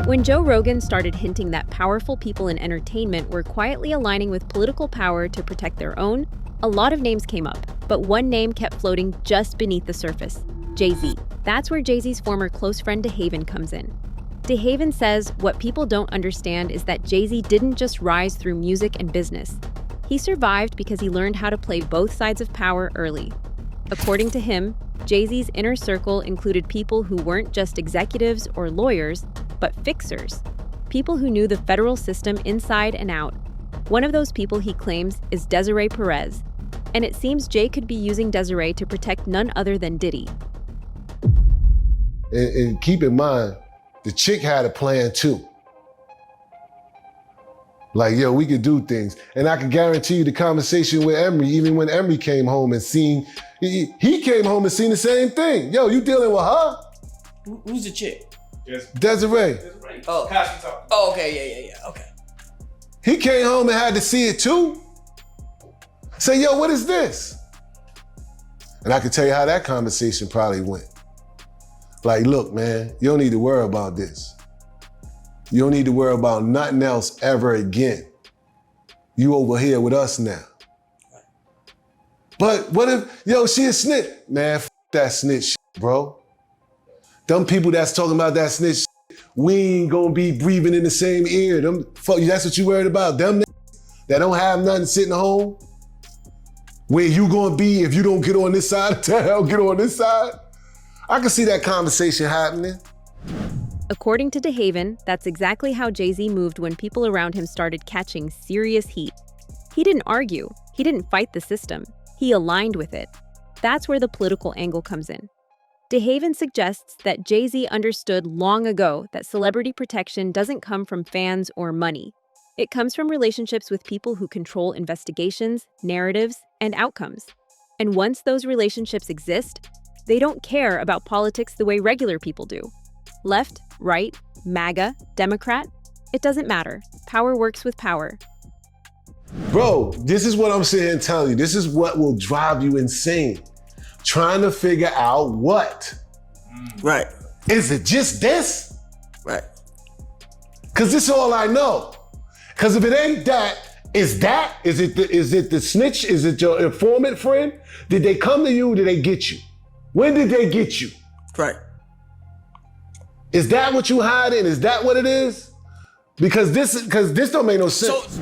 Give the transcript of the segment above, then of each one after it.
When Joe Rogan started hinting that powerful people in entertainment were quietly aligning with political power to protect their own, a lot of names came up, but one name kept floating just beneath the surface: Jay-Z. That's where Jay-Z's former close friend DeHaven comes in. DeHaven says what people don't understand is that Jay-Z didn't just rise through music and business. He survived because he learned how to play both sides of power early. According to him, Jay-Z's inner circle included people who weren't just executives or lawyers, but fixers. People who knew the federal system inside and out. One of those people, he claims, is Desiree Perez. And it seems Jay could be using Desiree to protect none other than Diddy. And keep in mind, the chick had a plan too. Like, yo, we could do things. And I can guarantee you the conversation with Emery, even when Emery came home and seen, he came home and seen the same thing. Yo, you dealing with her? Who's the chick? Desiree. Oh, okay, yeah, okay. He came home and had to see it too. Say, yo, what is this? And I can tell you how that conversation probably went. Like, look, man, you don't need to worry about this. You don't need to worry about nothing else ever again. You over here with us now. But what if, yo, she a snitch? Man, that snitch shit, bro. Them people that's talking about that snitch shit, we ain't gonna be breathing in the same ear. That's what you worried about? Them that don't have nothing sitting home? Where you gonna be if you don't get on this side of town, get on this side? I can see that conversation happening. According to DeHaven, that's exactly how Jay-Z moved when people around him started catching serious heat. He didn't argue. He didn't fight the system. He aligned with it. That's where the political angle comes in. DeHaven suggests that Jay-Z understood long ago that celebrity protection doesn't come from fans or money. It comes from relationships with people who control investigations, narratives, and outcomes. And once those relationships exist, they don't care about politics the way regular people do. Left, right, MAGA, Democrat, it doesn't matter. Power works with power. Bro, this is what I'm sitting here telling you. This is what will drive you insane. Trying to figure out what. Right. Is it just this? Right. Because this is all I know. Because if it ain't that, is that? Is it the snitch? Is it your informant friend? Did they come to you? Did they get you? When did they get you? Right. Is that what you hiding? Is that what it is? Because this don't make no sense.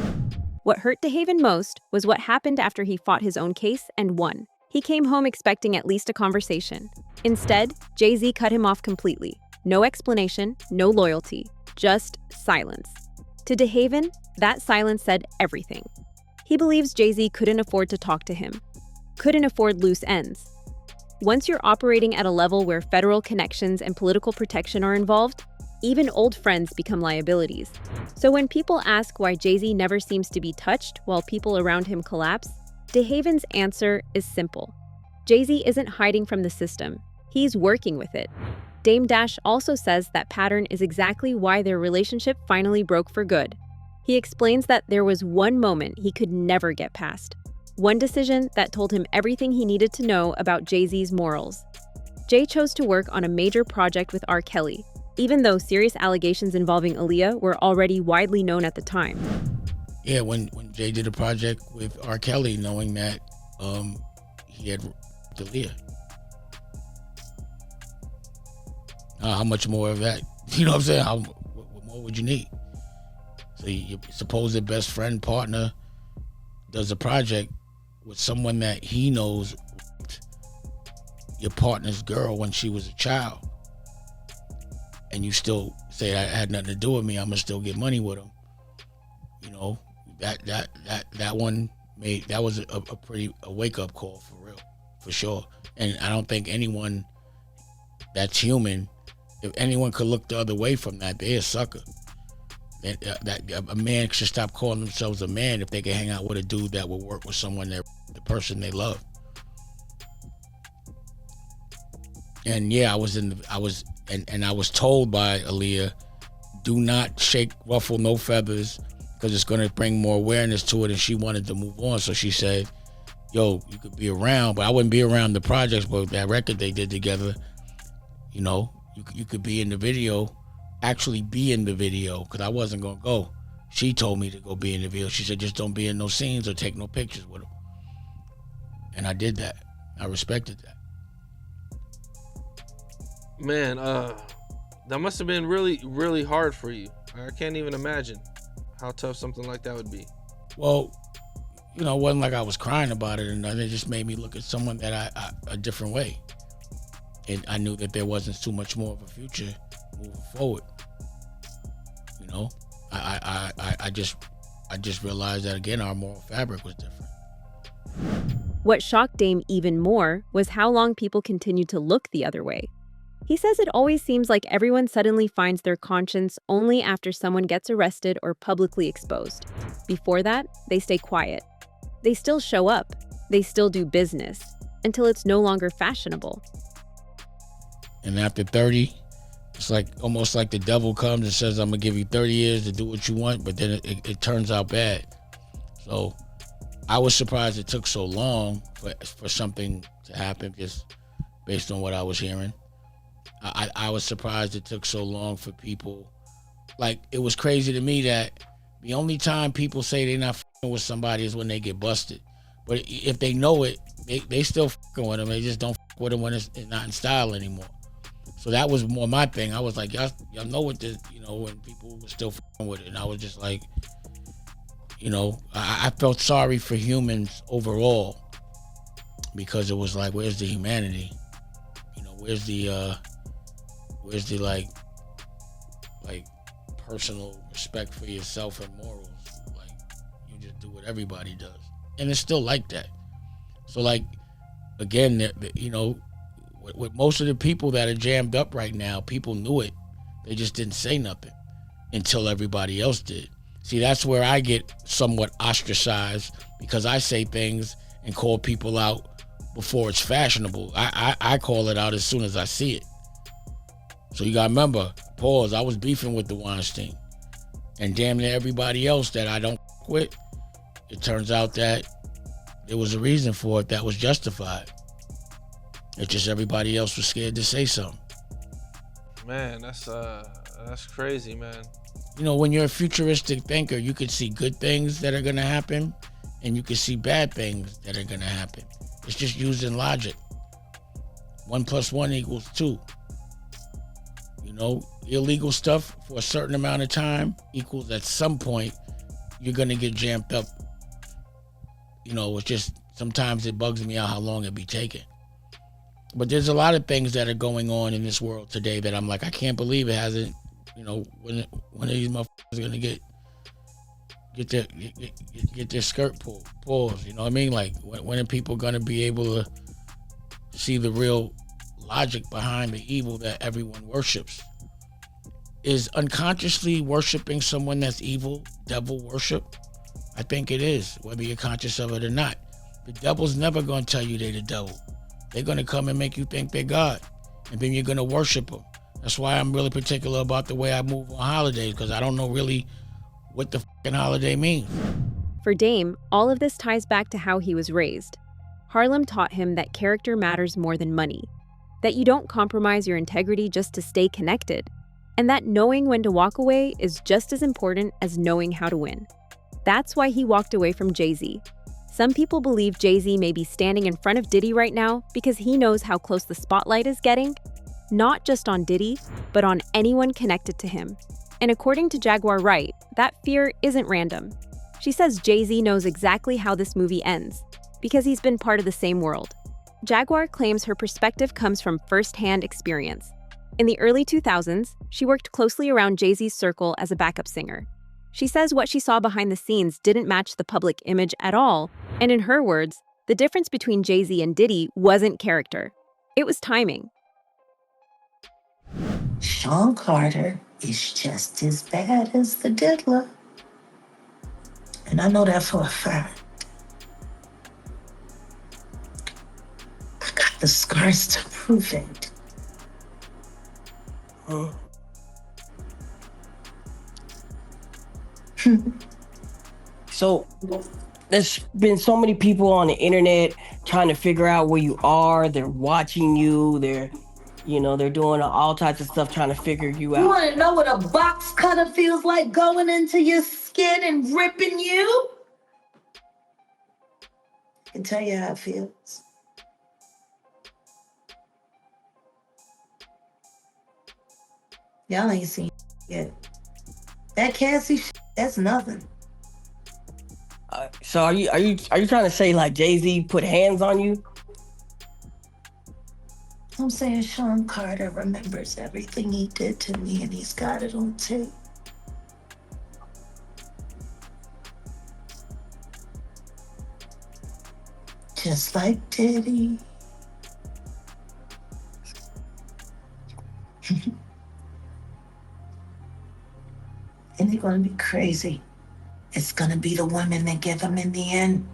What hurt DeHaven most was what happened after he fought his own case and won. He came home expecting at least a conversation. Instead, Jay-Z cut him off completely. No explanation, no loyalty, just silence. To DeHaven, that silence said everything. He believes Jay-Z couldn't afford to talk to him, couldn't afford loose ends. Once you're operating at a level where federal connections and political protection are involved, even old friends become liabilities. So when people ask why Jay-Z never seems to be touched while people around him collapse, DeHaven's answer is simple. Jay-Z isn't hiding from the system. He's working with it. Dame Dash also says that pattern is exactly why their relationship finally broke for good. He explains that there was one moment he could never get past. One decision that told him everything he needed to know about Jay-Z's morals. Jay chose to work on a major project with R. Kelly, even though serious allegations involving Aaliyah were already widely known at the time. Yeah, when Jay did a project with R. Kelly, knowing that he had Aaliyah. How much more of that? You know what I'm saying? What more would you need? So your supposed best friend, partner, does a project with someone that he knows your partner's girl when she was a child, and you still say that had nothing to do with me, I'm gonna still get money with him. You know, that one was a wake up call for real, for sure. And I don't think anyone that's human, if anyone could look the other way from that, they're a sucker. That a man should stop calling themselves a man if they can hang out with a dude that will work with someone the person they love. And yeah, I was told by Aaliyah, do not shake, ruffle no feathers, because it's going to bring more awareness to it, and she wanted to move on. So she said, yo, you could be around, but I wouldn't be around the projects, but that record they did together, you know, you could be in the video actually be in the video because I wasn't gonna go. She told me to go be in the video. She said, just don't be in no scenes or take no pictures with him. And I did that. I respected that. Man, that must have been really, really hard for you. I can't even imagine how tough something like that would be. Well, you know, it wasn't like I was crying about it, and it just made me look at someone that a different way. And I knew that there wasn't too much more of a future moving forward. You know, I just realized that again, our moral fabric was different. What shocked Dame even more was how long people continued to look the other way. He says it always seems like everyone suddenly finds their conscience only after someone gets arrested or publicly exposed. Before that, they stay quiet. They still show up. They still do business until it's no longer fashionable. And after 30, it's like almost like the devil comes and says, I'm gonna give you 30 years to do what you want, but then it turns out bad. So I was surprised it took so long for something to happen, just based on what I was hearing. I was surprised it took so long for people. Like, it was crazy to me that the only time people say they're not fucking with somebody is when they get busted. But if they know it, they still fucking with them. They just don't fuck with them when it's not in style anymore. So that was more my thing. I was like, y'all know what this, you know, when people were still fucking with it. And I was just like, you know, I felt sorry for humans overall, because it was like, where's the humanity? You know, where's the like personal respect for yourself and morals? Like, you just do what everybody does, and it's still like that. So, like, again, you know, with most of the people that are jammed up right now, people knew it. They just didn't say nothing until everybody else did. See, that's where I get somewhat ostracized, because I say things and call people out before it's fashionable. I call it out as soon as I see it. So you gotta remember, pause, I was beefing with the Weinstein, and damn near everybody else that I don't with. It turns out that there was a reason for it that was justified. It's just everybody else was scared to say something. Man, that's crazy, man. You know, when you're a futuristic thinker, you can see good things that are gonna happen, and you can see bad things that are gonna happen. It's just using logic. 1 + 1 = 2. You know, illegal stuff for a certain amount of time equals at some point you're gonna get jammed up. You know, it's just, sometimes it bugs me out how long it be taking. But there's a lot of things that are going on in this world today that I'm like, I can't believe it hasn't, you know, when are these motherfuckers gonna get their skirt pulled, pause, you know what I mean? Like, when are people gonna be able to see the real logic behind the evil that everyone worships? Is unconsciously worshiping someone that's evil devil worship? I think it is, whether you're conscious of it or not. The devil's never gonna tell you they're the devil. They're gonna come and make you think they're God, and then you're gonna worship them. That's why I'm really particular about the way I move on holidays, because I don't know really what the fucking holiday means. For Dame, all of this ties back to how he was raised. Harlem taught him that character matters more than money, that you don't compromise your integrity just to stay connected, and that knowing when to walk away is just as important as knowing how to win. That's why he walked away from Jay-Z. Some people believe Jay-Z may be standing in front of Diddy right now because he knows how close the spotlight is getting, not just on Diddy, but on anyone connected to him. And according to Jaguar Wright, that fear isn't random. She says Jay-Z knows exactly how this movie ends, because he's been part of the same world. Jaguar claims her perspective comes from first-hand experience. In the early 2000s, she worked closely around Jay-Z's circle as a backup singer. She says what she saw behind the scenes didn't match the public image at all, and in her words, the difference between Jay-Z and Diddy wasn't character. It was timing. Sean Carter is just as bad as the diddler. And I know that for a fact. I got the scars to prove it. So there's been so many people on the internet trying to figure out where you are. They're watching you. They're You know, they're doing all types of stuff trying to figure you You out. want to know what a box cutter feels like going into your skin and ripping you? I can tell you how it feels. Y'all ain't seen yet. That Cassie that's nothing. So are you trying to say like Jay-Z put hands on you? I'm saying Sean Carter remembers everything he did to me and he's got it on tape. Just like Diddy. And they're gonna be crazy. It's gonna be the women that give them in the end.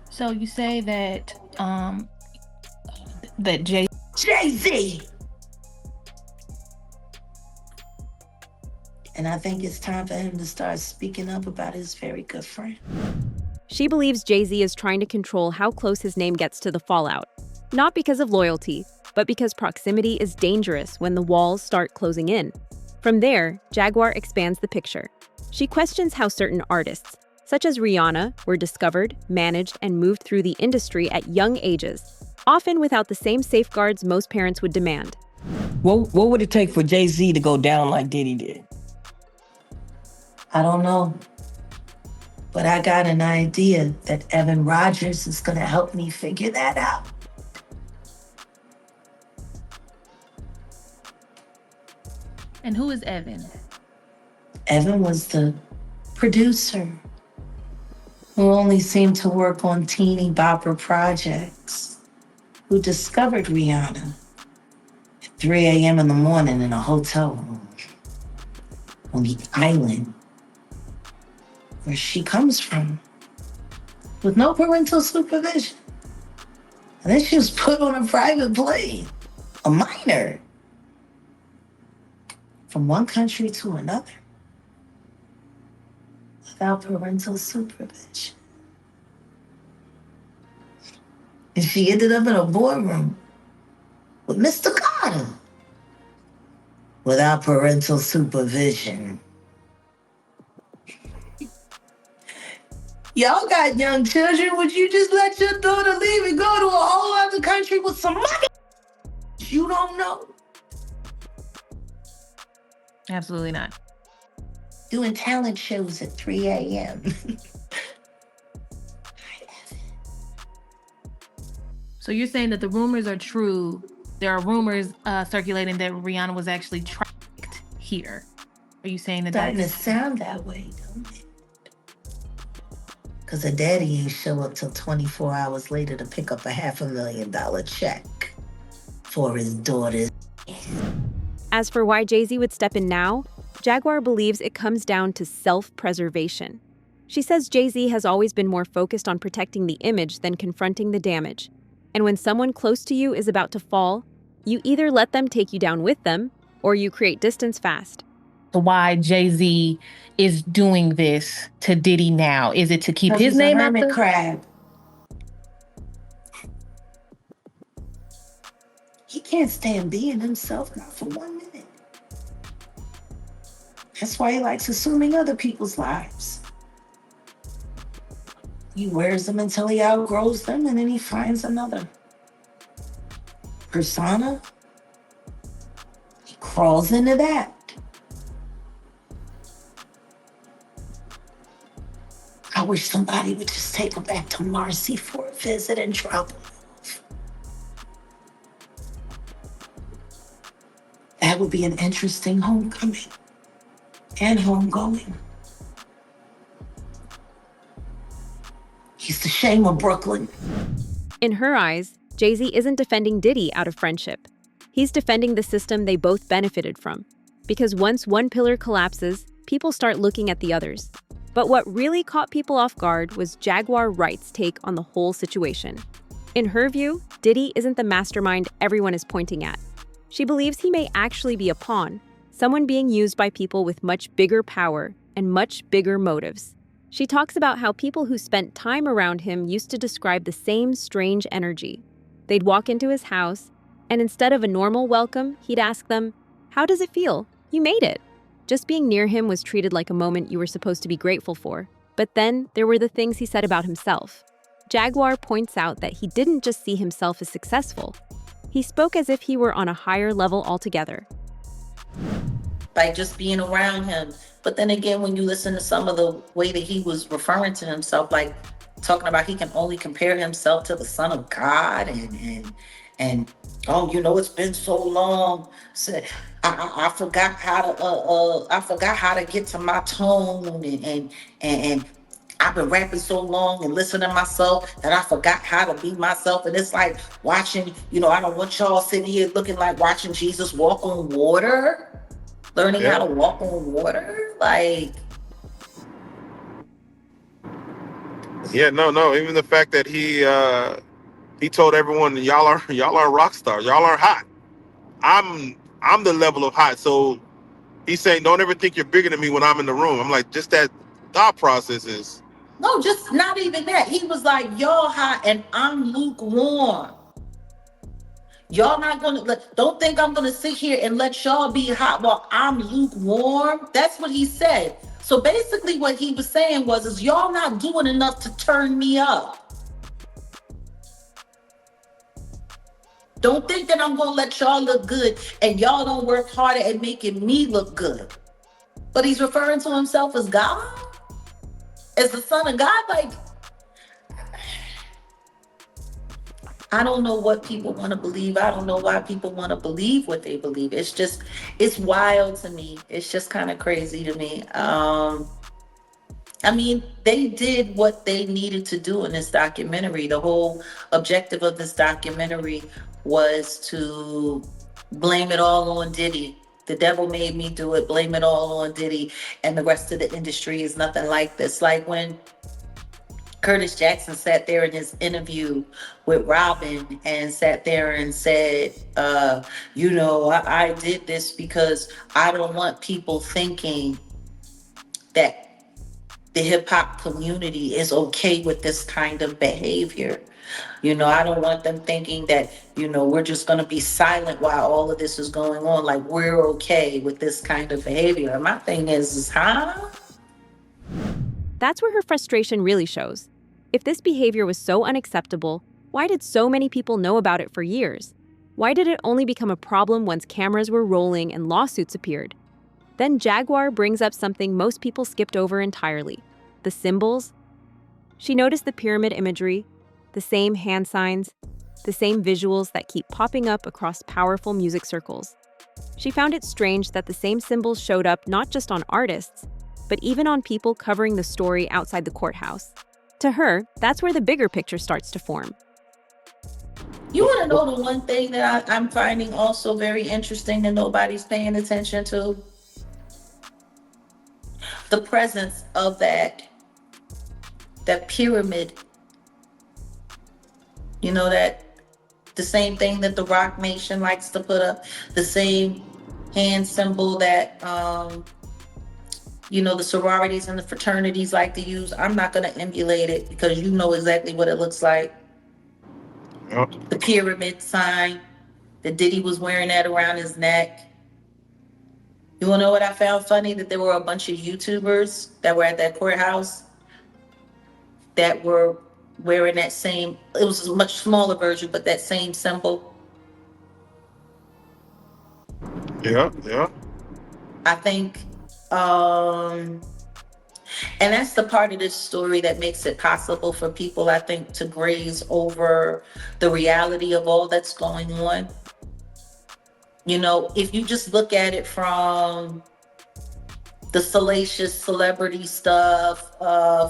So you say that that Jay-Z! And I think it's time for him to start speaking up about his very good friend. She believes Jay-Z is trying to control how close his name gets to the fallout. Not because of loyalty, but because proximity is dangerous when the walls start closing in. From there, Jaguar expands the picture. She questions how certain artists, such as Rihanna, were discovered, managed, and moved through the industry at young ages, often without the same safeguards most parents would demand. What would it take for Jay-Z to go down like Diddy did? I don't know. But I got an idea that Evan Rogers is gonna help me figure that out. And who is Evan? Evan was the producer who only seemed to work on teeny bopper projects, who discovered Rihanna at 3 a.m. in the morning in a hotel room on the island where she comes from, with no parental supervision. And then she was put on a private plane, a minor, from one country to another, without parental supervision. And she ended up in a boardroom with Mr. Carter, without parental supervision. Y'all got young children. Would you just let your daughter leave and go to a whole other country with some money you don't know? Absolutely not. Doing talent shows at 3 a.m. So you're saying that the rumors are true. There are rumors circulating that Rihanna was actually tracked here. Are you saying that Starting to that's... sound that way, don't it? Because her daddy ain't show up till 24 hours later to pick up a $500,000 check for his daughter's. As for why Jay-Z would step in now, Jaguar believes it comes down to self-preservation. She says Jay-Z has always been more focused on protecting the image than confronting the damage. And when someone close to you is about to fall, you either let them take you down with them, or you create distance fast. Why Jay-Z is doing this to Diddy now? Is it to keep his name out hermit the... crab. He can't stand being himself, not for 1 minute. That's why he likes assuming other people's lives. He wears them until he outgrows them, and then he finds another persona. He crawls into that. I wish somebody would just take him back to Marcy for a visit and drop him off. That would be an interesting homecoming and homegoing. He's the shame of Brooklyn. In her eyes, Jay-Z isn't defending Diddy out of friendship. He's defending the system they both benefited from. Because once one pillar collapses, people start looking at the others. But what really caught people off guard was Jaguar Wright's take on the whole situation. In her view, Diddy isn't the mastermind everyone is pointing at. She believes he may actually be a pawn, someone being used by people with much bigger power and much bigger motives. She talks about how people who spent time around him used to describe the same strange energy. They'd walk into his house, and instead of a normal welcome, he'd ask them, "How does it feel? You made it." Just being near him was treated like a moment you were supposed to be grateful for. But then there were the things he said about himself. Jaguar points out that he didn't just see himself as successful. He spoke as if he were on a higher level altogether. By just being around him. But then again, when you listen to some of the way that he was referring to himself, like talking about he can only compare himself to the Son of God, and oh, it's been so long. So I forgot how to get to my tone, and I've been rapping so long and listening to myself that I forgot how to be myself. And it's like watching, I don't want y'all sitting here looking like watching Jesus walk on water. Learning how to walk on water, like. Yeah, no. Even the fact that he told everyone, y'all are rock stars, y'all are hot. I'm the level of hot. So he's saying, don't ever think you're bigger than me when I'm in the room. I'm like, just that thought process is. No, just not even that. He was like, y'all hot and I'm lukewarm. Y'all not don't think I'm gonna sit here and let y'all be hot while I'm lukewarm. That's what he said. So basically what he was saying is y'all not doing enough to turn me up. Don't think that I'm gonna let y'all look good and y'all don't work harder at making me look good. But he's referring to himself as God? As the Son of God? Like, I don't know what people want to believe. I don't know why people want to believe what they believe. It's wild to me. It's just kind of crazy to me. They did what they needed to do in this documentary. The whole objective of this documentary was to blame it all on Diddy. The devil made me do it. Blame it all on Diddy. And the rest of the industry is nothing like this. Like when Curtis Jackson sat there in his interview with Robin and sat there and said, I did this because I don't want people thinking that the hip hop community is okay with this kind of behavior. I don't want them thinking that, we're just going to be silent while all of this is going on. Like, we're okay with this kind of behavior. And my thing is, That's where her frustration really shows. If this behavior was so unacceptable, why did so many people know about it for years? Why did it only become a problem once cameras were rolling and lawsuits appeared? Then Jaguar brings up something most people skipped over entirely: the symbols. She noticed the pyramid imagery, the same hand signs, the same visuals that keep popping up across powerful music circles. She found it strange that the same symbols showed up not just on artists, but even on people covering the story outside the courthouse. To her, that's where the bigger picture starts to form. You want to know the one thing that I'm finding also very interesting that nobody's paying attention to? The presence of that pyramid. That the same thing that the Rock Nation likes to put up, the same hand symbol that the sororities and the fraternities like to use. I'm not going to emulate it because you know exactly what it looks like. Yep. The pyramid sign that Diddy was wearing that around his neck. You want to know what I found funny? That there were a bunch of YouTubers that were at that courthouse that were wearing that same, it was a much smaller version, but that same symbol. Yeah. I think, and that's the part of this story that makes it possible for people, I think, to graze over the reality of all that's going on. If you just look at it from the salacious celebrity stuff,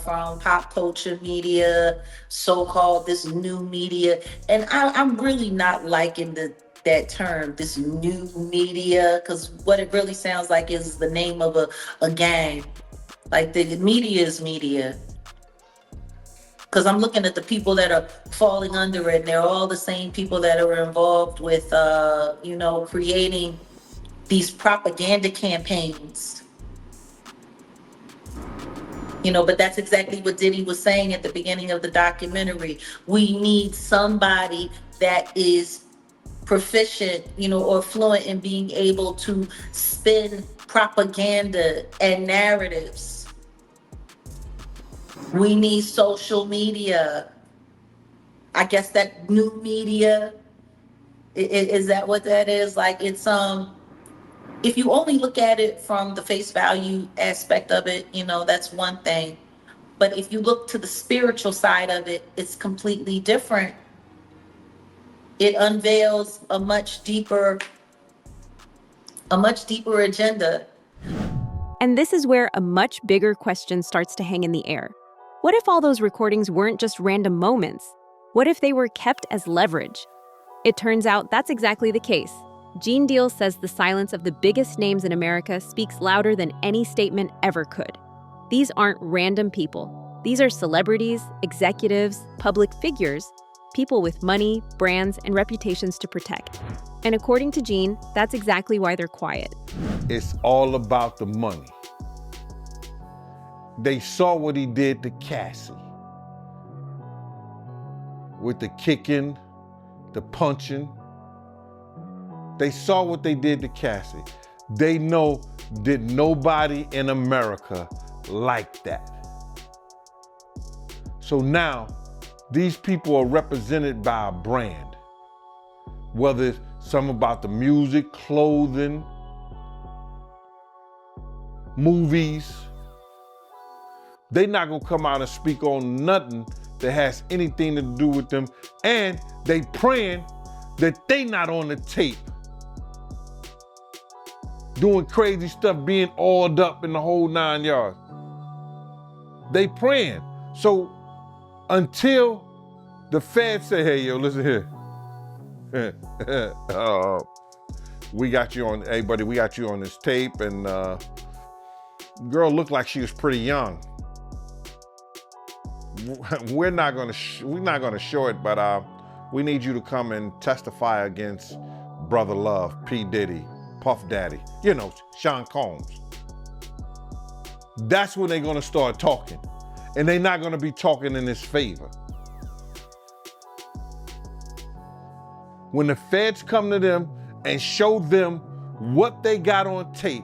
from pop culture media, so-called this new media, and I'm really not liking that term, this new media, because what it really sounds like is the name of a gang. Like, the media is media. Because I'm looking at the people that are falling under it, and they're all the same people that are involved with, creating these propaganda campaigns. But that's exactly what Diddy was saying at the beginning of the documentary. We need somebody that is proficient, or fluent in being able to spin propaganda and narratives. We need social media. I guess that new media, is that what that is? Like, it's if you only look at it from the face value aspect of it, that's one thing. But if you look to the spiritual side of it, it's completely different. It unveils a much deeper agenda. And this is where a much bigger question starts to hang in the air. What if all those recordings weren't just random moments? What if they were kept as leverage? It turns out that's exactly the case. Gene Deal says the silence of the biggest names in America speaks louder than any statement ever could. These aren't random people. These are celebrities, executives, public figures, people with money, brands, and reputations to protect. And according to Gene, that's exactly why they're quiet. It's all about the money. They saw what he did to Cassie. With the kicking, the punching. They saw what they did to Cassie. They know that nobody in America liked that. So now, these people are represented by a brand. Whether it's something about the music, clothing, movies. They not gonna come out and speak on nothing that has anything to do with them. And they praying that they not on the tape doing crazy stuff, being oiled up in the whole 9 yards. They praying. So until the feds say, hey, yo, listen here. We got you on, hey buddy, we got you on this tape, and girl looked like she was pretty young. We're not gonna show it, but we need you to come and testify against Brother Love, P. Diddy, Puff Daddy, Sean Combs. That's when they're gonna start talking. And they're not gonna be talking in his favor. When the feds come to them and show them what they got on tape,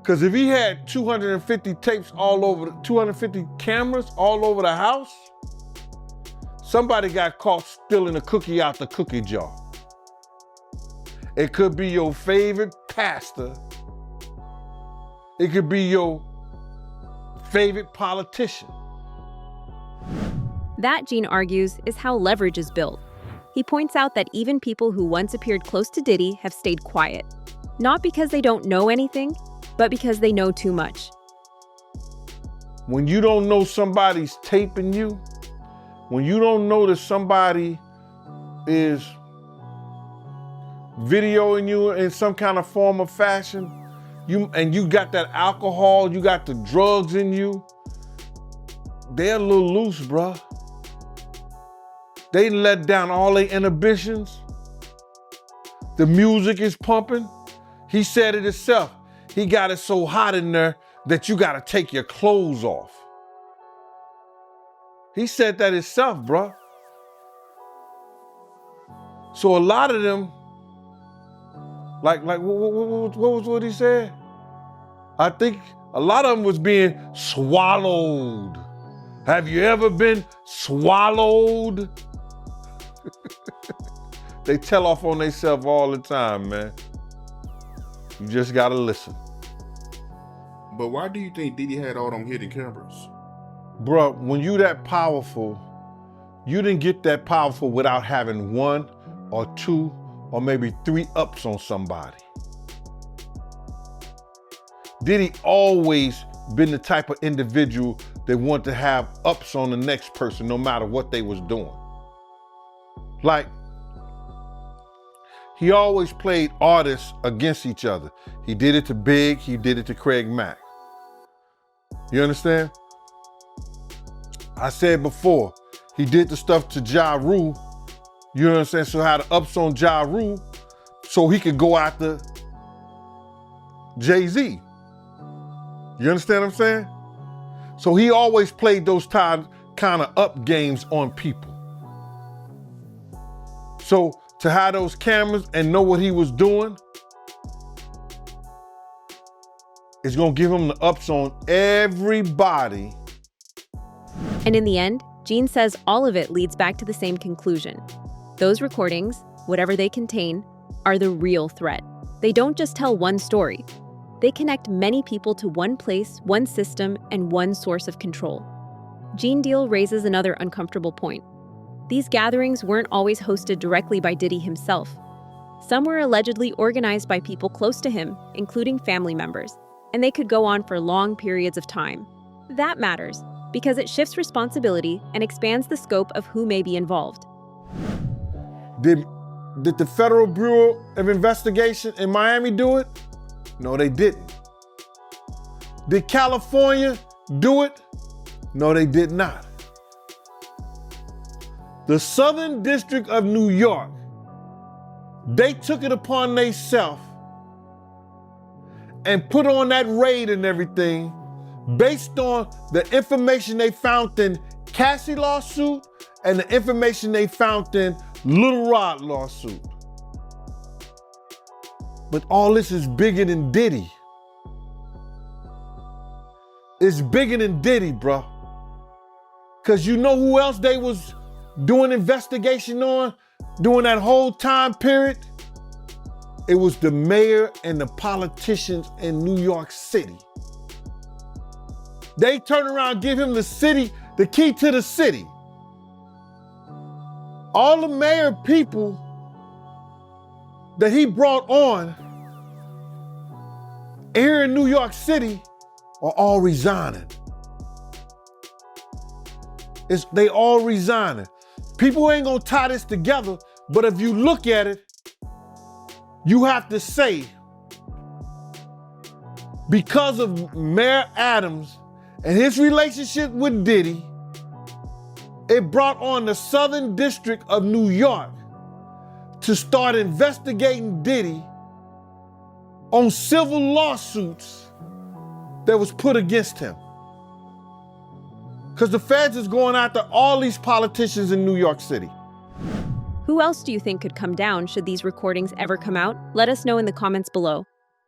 because if he had 250 tapes all over, 250 cameras all over the house, somebody got caught stealing a cookie out the cookie jar. It could be your favorite pastor. It could be your favorite politician. That, Gene argues, is how leverage is built. He points out that even people who once appeared close to Diddy have stayed quiet. Not because they don't know anything, but because they know too much. When you don't know somebody's taping you, when you don't know that somebody is videoing you in some kind of form or fashion, you got that alcohol, you got the drugs in you, they're a little loose, bruh. They let down all their inhibitions. The music is pumping. He said it himself. He got it so hot in there that you gotta take your clothes off. He said that himself, bruh. So a lot of them, like what he said? I think a lot of them was being swallowed. Have you ever been swallowed? They tell off on themselves all the time, man. You just gotta listen. But why do you think Diddy had all them hidden cameras? Bruh, when you that powerful, you didn't get that powerful without having 1 or 2 or maybe 3 ups on somebody. Diddy always been the type of individual that wanted to have ups on the next person no matter what they was doing. Like, he always played artists against each other. He did it to Big, he did it to Craig Mack. You understand? I said before, he did the stuff to Ja Rule, you know what I'm saying? So had the ups on Ja Rule so he could go after Jay-Z. You understand what I'm saying? So he always played those kind of up games on people. So to have those cameras and know what he was doing, it's gonna give him the ups on everybody. And in the end, Gene says all of it leads back to the same conclusion. Those recordings, whatever they contain, are the real threat. They don't just tell one story. They connect many people to one place, one system, and one source of control. Gene Deal raises another uncomfortable point. These gatherings weren't always hosted directly by Diddy himself. Some were allegedly organized by people close to him, including family members, and they could go on for long periods of time. That matters, because it shifts responsibility and expands the scope of who may be involved. Did the Federal Bureau of Investigation in Miami do it? No, they didn't. Did California do it? No, they did not. The Southern District of New York, they took it upon themselves and put on that raid and everything based on the information they found in Cassie lawsuit and the information they found in Little Rod lawsuit. But all this is bigger than Diddy. It's bigger than Diddy, bro. Cause you know who else they was doing investigation on during that whole time period? It was the mayor and the politicians in New York City. They turn around and give him the key to the city. All the mayor people that he brought on here in New York City are all resigning. They all resigning. People ain't gonna tie this together, but if you look at it, you have to say, because of Mayor Adams and his relationship with Diddy, it brought on the Southern District of New York to start investigating Diddy on civil lawsuits that was put against him. Because the feds is going after all these politicians in New York City. Who else do you think could come down should these recordings ever come out? Let us know in the comments below.